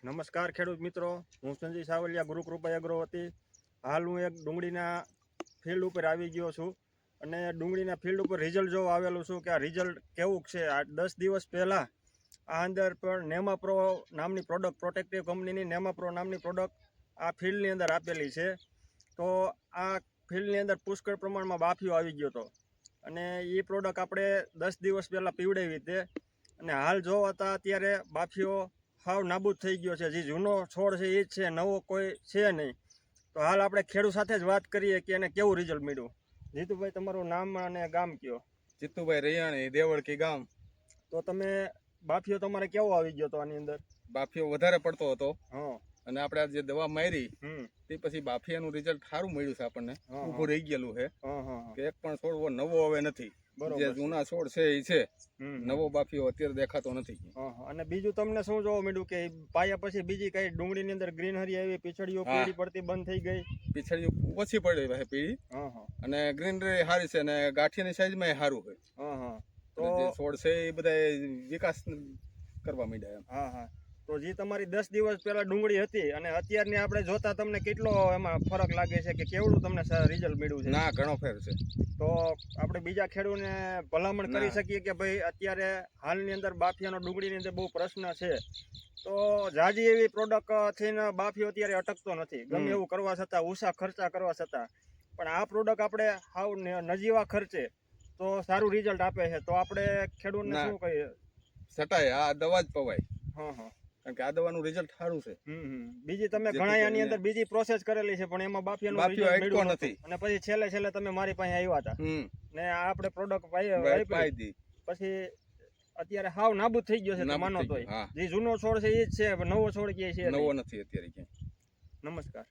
નમસ્કાર ખેડૂત મિત્રો, હું સંજય સાવલિયા ગુરુકૃપા એગ્રો વતી હાલ હું એક ડુંગળીના ફિલ્ડ ઉપર આવી ગયો છું અને ડુંગળીના ફિલ્ડ ઉપર રિઝલ્ટ જોવા આવેલું છું કે આ રિઝલ્ટ કેવું છે. આ 10 દિવસ પહેલાં આ અંદર પણ નેમાપ્રો નામની પ્રોડક્ટ, પ્રોટેક્ટિવ કંપનીની નેમાપ્રો નામની પ્રોડક્ટ આ ફિલ્ડની અંદર આપેલી છે. તો આ ફિલ્ડની અંદર પુષ્કળ પ્રમાણમાં બાફીઓ આવી ગયો હતો અને એ પ્રોડક્ટ આપણે 10 દિવસ પહેલાં પીવડાવી હતી અને હાલ જોવાતા અત્યારે બાફીઓ હાવ નાબૂદ થઈ ગયો છે. જે જૂનો છોડ છે એ જ છે, નવો કોઈ છે નહીં. તો હાલ આપણે ખેડૂત સાથે જ વાત કરીએ કે એને કેવું રિઝલ્ટ મળ્યું. જીતુભાઈ, તમારું નામ અને ગામ કયો? જીતુભાઈ રૈયાણી, દેવળકી ગામ. તો તમે બાફીઓ તમારે કેવો આવી ગયો હતો આની અંદર? બાફીઓ વધારે પડતો હતો હા, અને આપણે જે દવા મારી હમ, તે પછી બાફિયાનું રિઝલ્ટ સારું મળ્યું છે આપણને. હા, ઊભું રહી ગયેલું છે હા, હા, કે એક પણ છોડ નવો હવે નથી. જે બરોબર. જૂના છોડ છે એ છે, હમ, નવો બાફીઓ અત્યારે દેખાતો નથી. હા, હા. અને બીજું તમને શું જોવા મળ્યું કે પાયા પછી બીજી કઈ ડુંગળીની અંદર ગ્રીનહરી આવી, પીછડીઓ હા. પીળી પડતી બંધ થઈ ગઈ? પીછડીઓ ઓછી પડી છે પીળી, હા, હા, અને ગ્રીનરી સારી છે અને ગાંઠિયાની સાઈઝમાં સારું હોય. હા, હા. અને જે છોડ છે એ બધા વિકાસ કરવા માંડ્યા એમ. હા, હા. તો જે તમારી 10 દિવસ પહેલા ડુંગળી હતી અને અત્યારની આપણે જોતા તમને કેટલો એમાં ફરક લાગે છે કે કેવડું તમને રિઝલ્ટ મળ્યું છે? ના, ઘણો ફેર છે. તો આપણે બીજા ખેડૂતને ભલામણ કરી શકીએ કે ભાઈ અત્યારે હાલની અંદર બાફિયાનો ડુંગળીની અંદર બહુ પ્રશ્ન છે. તો જાજી એવી પ્રોડક્ટ થઈને બાફિયો અત્યારે અટકતો નથી, ગમે એવું કરવા છતાં, ઓછા ખર્ચા કરવા છતાં. પણ આ પ્રોડક્ટ આપણે હાવ નજીવા ખર્ચે તો સારું રિઝલ્ટ આપે છે. તો આપણે ખેડૂતને શું કહીએ? છટાય આ દવા જ પવાય, હા, હા. કારણ કે આ દવાનું રિઝલ્ટ સારું છે. બીજી તમે ઘણા આની અંદર બીજી પ્રોસેસ કરેલી છે પણ એમાં બાફિયાનું રિઝલ્ટ મળ્યું નથી. અને પછી છેલ્લે તમે મારી પાસે આવ્યા હતા ને આ આપણે પ્રોડક્ટ વાપરી પછી અત્યારે હાવ નાબૂદ થઈ ગયો છે. તો માનો તોય જે જૂનો છોડ છે એ જ છે, નવો છોડ ક્યાંય છે નવો નથી અત્યારે ક્યાંય. નમસ્કાર.